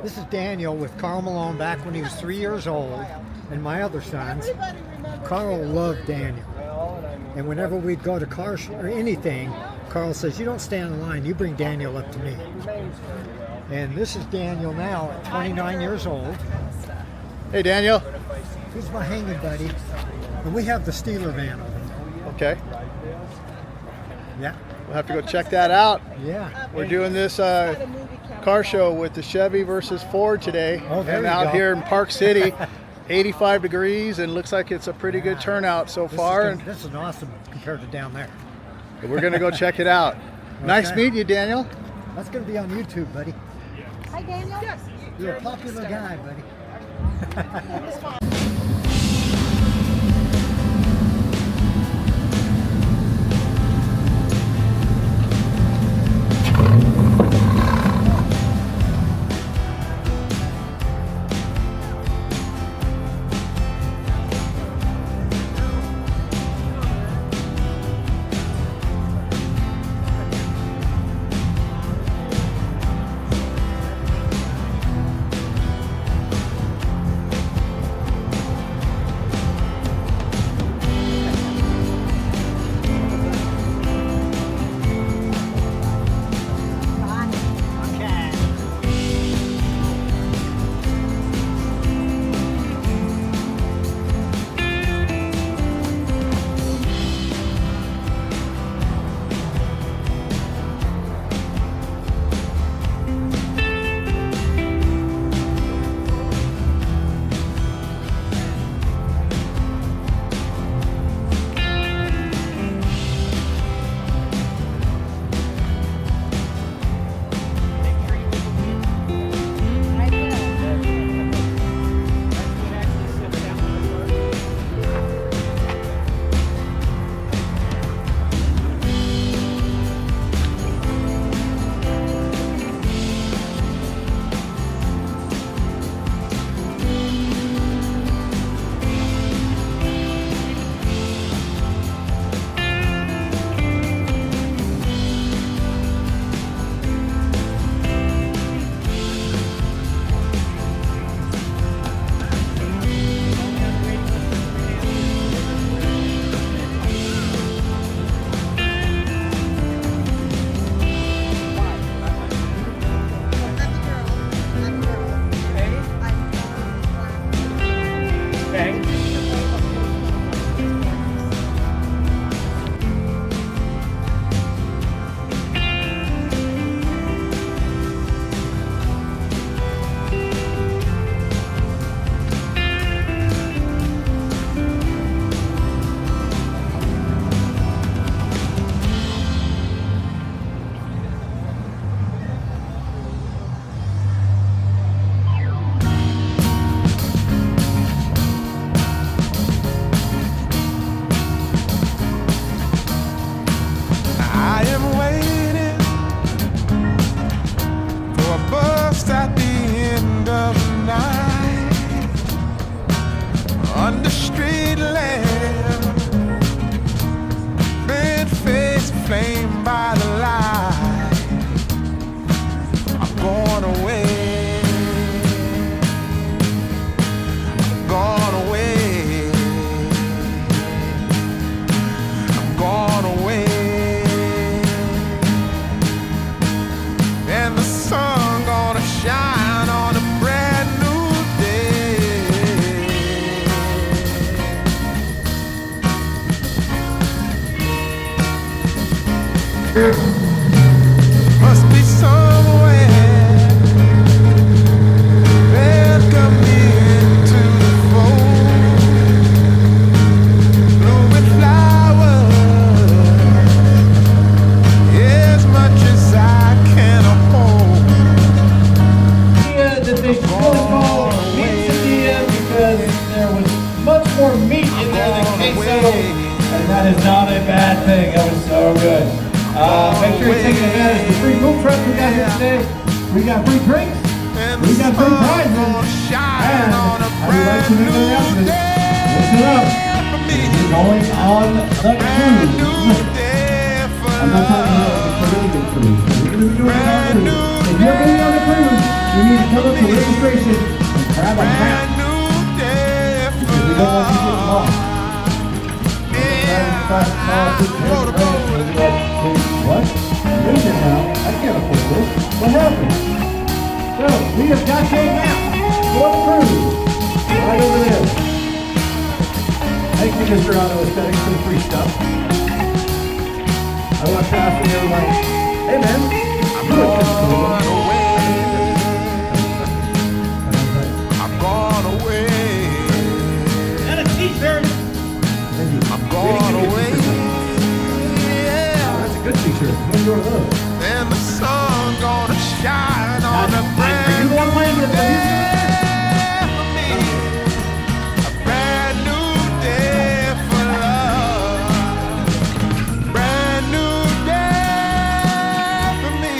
This is Daniel with Karl Malone back when he was 3 years old, and my other sons. Karl loved Daniel. And whenever we'd go to car show or anything, Karl says, "You don't stand in line, you bring Daniel up to me." And this is Daniel now at 29 years old. Hey, Daniel. He's my hanging buddy. And we have the Steeler van over there. Okay. Yeah. We'll have to go check that out. Yeah. We're doing this car show with the Chevy versus Ford today. Oh, there and you out go. here in Park City, 85 degrees, and looks like it's a pretty good turnout so far. This is awesome compared to down there. And we're going to go check it out. Nice meeting you, Daniel. That's going to be on YouTube, buddy. Hi, Daniel. You're a popular guy, buddy. under street lamp, bed face flamed by the light. I'm going away, I'm going away, I'm going away, and the sun gonna shine on a brand new day. Must be somewhere welcome me into the fold, blooming flowers as much as I can hold. That they should really call meat because there was much more meat in there than queso, and that is not a bad thing. That was so good. Make sure you're taking advantage of the free food truck we got here today. We got free drinks, we got free prizes, and I'd like to make an announcement. Listen up, we're going on the cruise. I'm not talking about the Caribbean cruise. We're going to be doing it on the cruise. If you're going to be on the cruise, you need to come up to registration and grab a map. Because we don't want you getting lost. What? I'm losing now. I can't afford this. What happened? So, we have got your map for the cruise. Right over there. Thank you, Mr. Auto Aesthetics, for the free stuff. I walked past and they were like, hey man, you look just cool. And I was like, I'm gone away. and a t-shirt. Thank you. I'm gone away. Oh, that's a good t-shirt. What's your love? And the sun gonna shine on a Are you brand the one playing the music? day for me. A brand new day for love. Brand new day for me.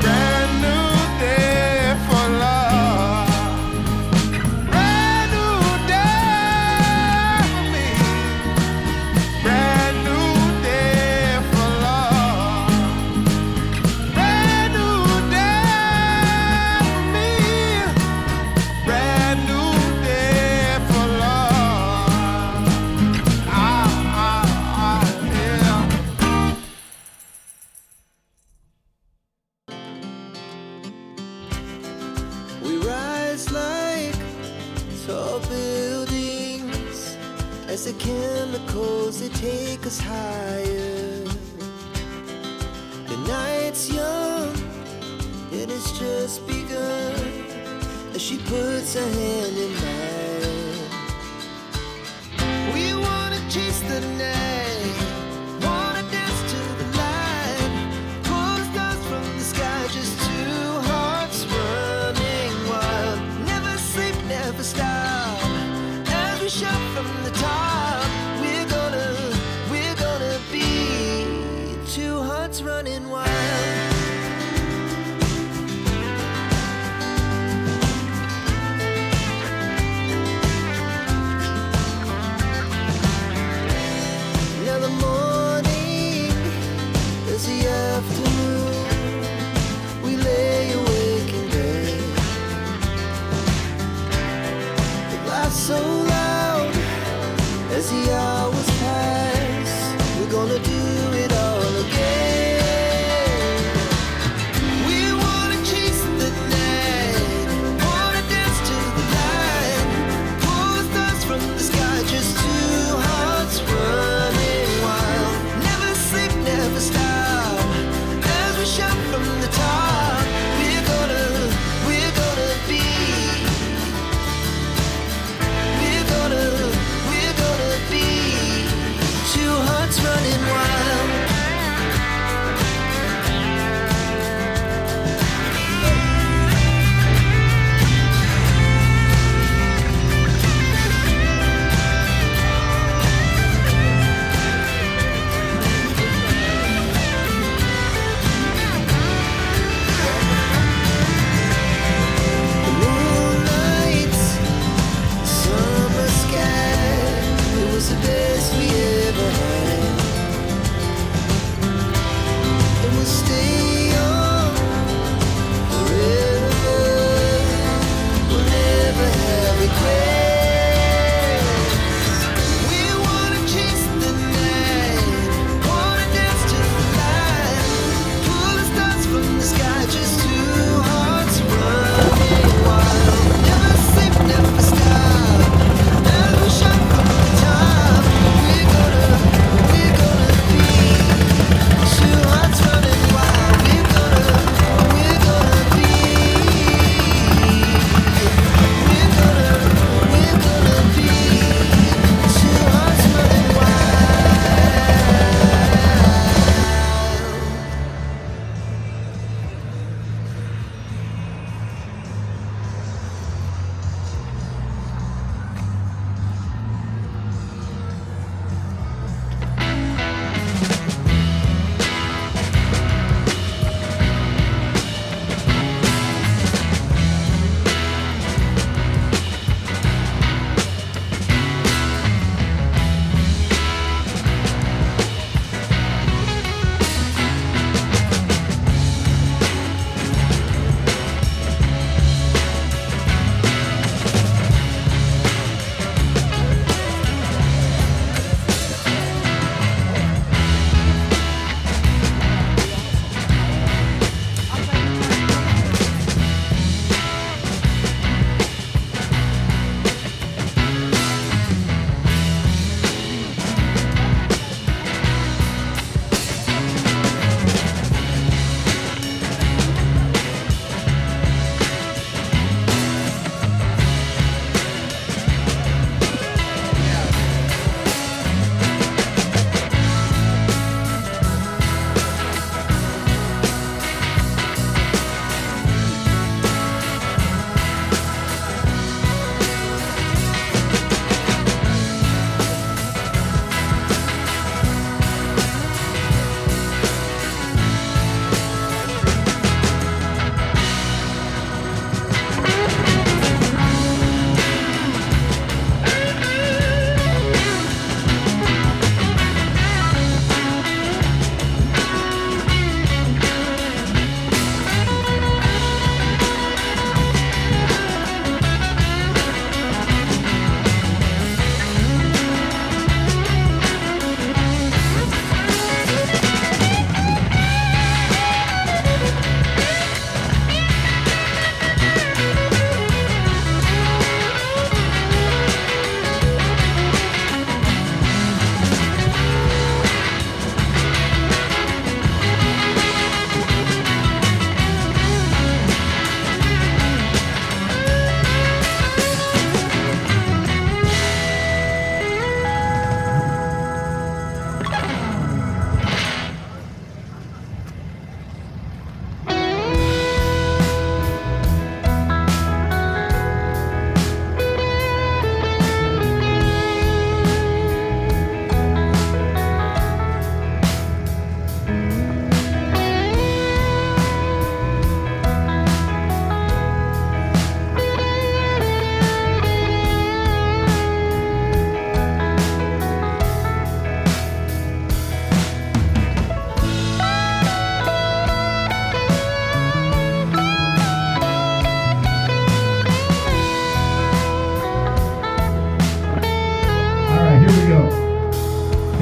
Brand new day for love. Brand new day for me. Brand new day for love. Brand new day for me. Brand new day for love. Yeah. We rise like tall buildings as the chemicals they take us higher. The night's young, it has just begun as she puts her hand in mine. We wanna chase the night, wanna dance to the light, pull the stars from the sky, just two hearts running wild. Never sleep, never stop, as we shout from the top. We're gonna be two hearts running wild. Now the morning is the afternoon. We lay awake in bed. The laughs so loud as the hours pass. We're gonna do it all again. We wanna chase the night, wanna dance to the light, pull the stars from the sky, just two hearts running wild. Never sleep, never stop, as we shout from the top. We're gonna be, we're gonna be two hearts running wild.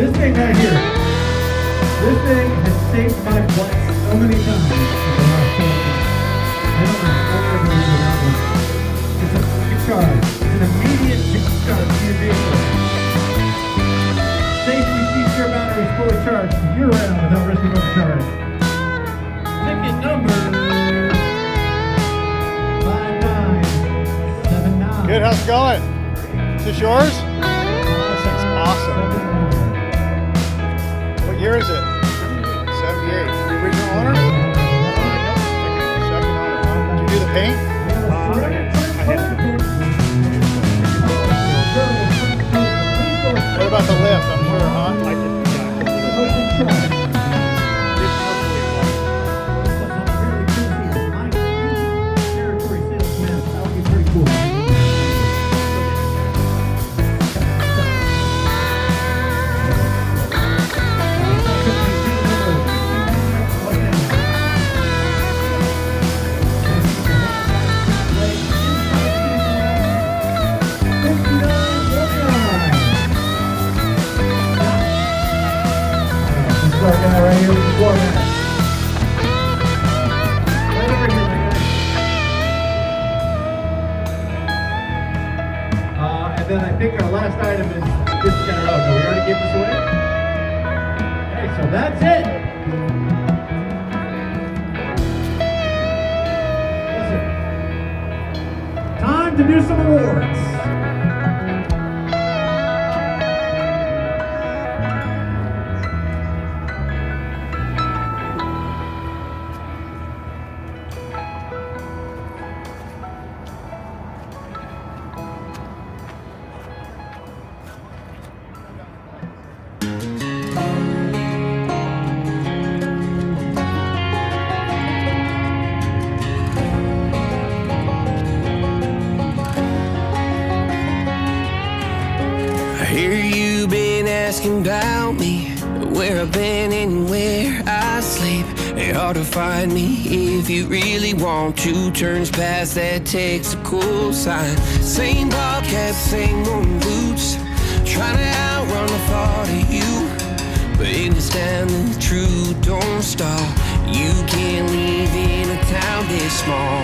This thing right here. This thing has saved my butt so many times in the last 12 months. I don't know how I ever use that one. It's a quick charge. It's an immediate jump start to your vehicle. Safely keeps your batteries fully charged year-round without risking overcharge. Ticket number 5979. Good, how's it going? Is this yours? That's awesome. What year is it? 78. The original owner? Second owner. Did you do the paint? What about the lift? I'm sure, huh? I did. Right here with the Corvettes. Right over here, and then I think our last item is this guy. Oh, no, we already gave this away? Okay, so that's it. Listen. Time to do some awards. I hear you been asking about me, where I've been and where I sleep. It's hard to find me if you really want to. Turns past that takes a cool sign. Same ball cap, same worn boots, trying to outrun the thought of you. But in this town the truth don't stop. You can't live in a town this small.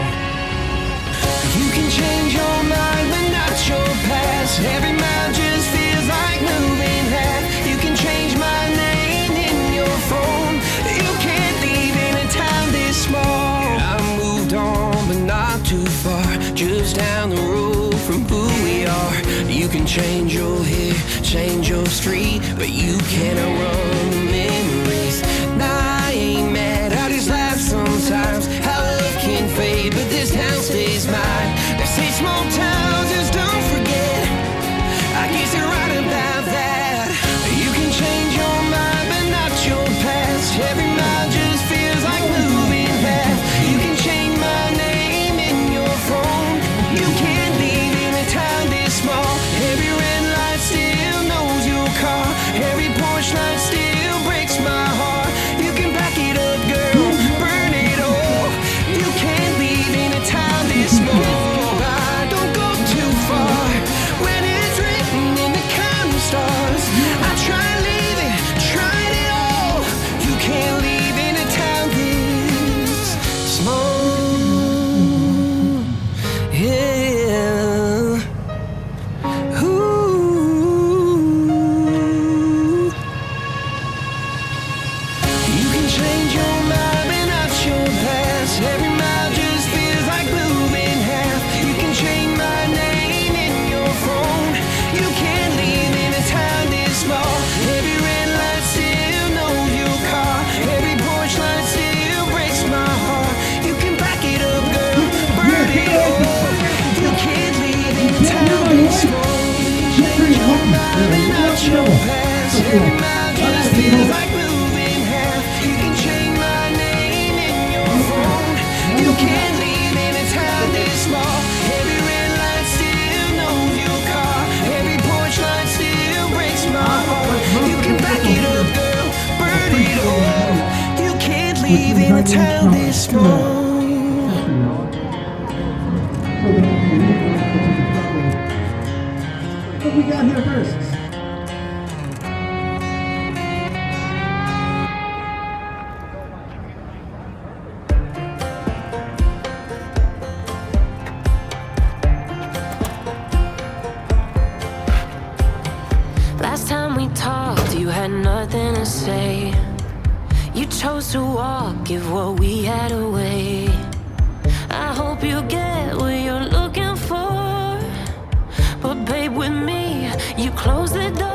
You can change your mind, but not your past. Every mile just feels like moving half. You can change my name in your phone. You can't leave in a town this small. I moved on, but not too far, just down the road from who we are. You can change your hair, change your street, but you cannot run the memories. Nah, I ain't mad, I just laugh sometimes. How love can fade, but this town stays mine. They say small towns just don't forget. I guess you're right about that. You can change your mind, but not your past. Every mile just feels like moving fast. You can change my name in your phone. You can't leave in a town this small. Every red light still knows your car. Every porch light still breaks my heart. You can back it up, girl, burn it all. You can't leave in a town this small. I don't go too far when it's written in the counting stars. I try leaving, tried it all. You can't leave in a town this small. Yeah. Ooh. You can change your mind, but not your past. Every mile just feels like moving half. You can change my name in your phone. You can't leave in a town this small. Every red light still knows your car. Every porch light still breaks my heart. You can back it up, girl, burn it all. You can't leave in a town this small. Change your mind, but not your past. Every mile just feels like moving half. You can change my name in your phone. You can't leave in a town this small. Every red light still knows your car. Every porch light still breaks my heart. You can back it up, girl, burn it all. You can't leave in a town this small. What we got here first? talked, you had nothing to say. You chose to walk, give what we had away. I hope you get what you're looking for. But babe, with me, you close the door.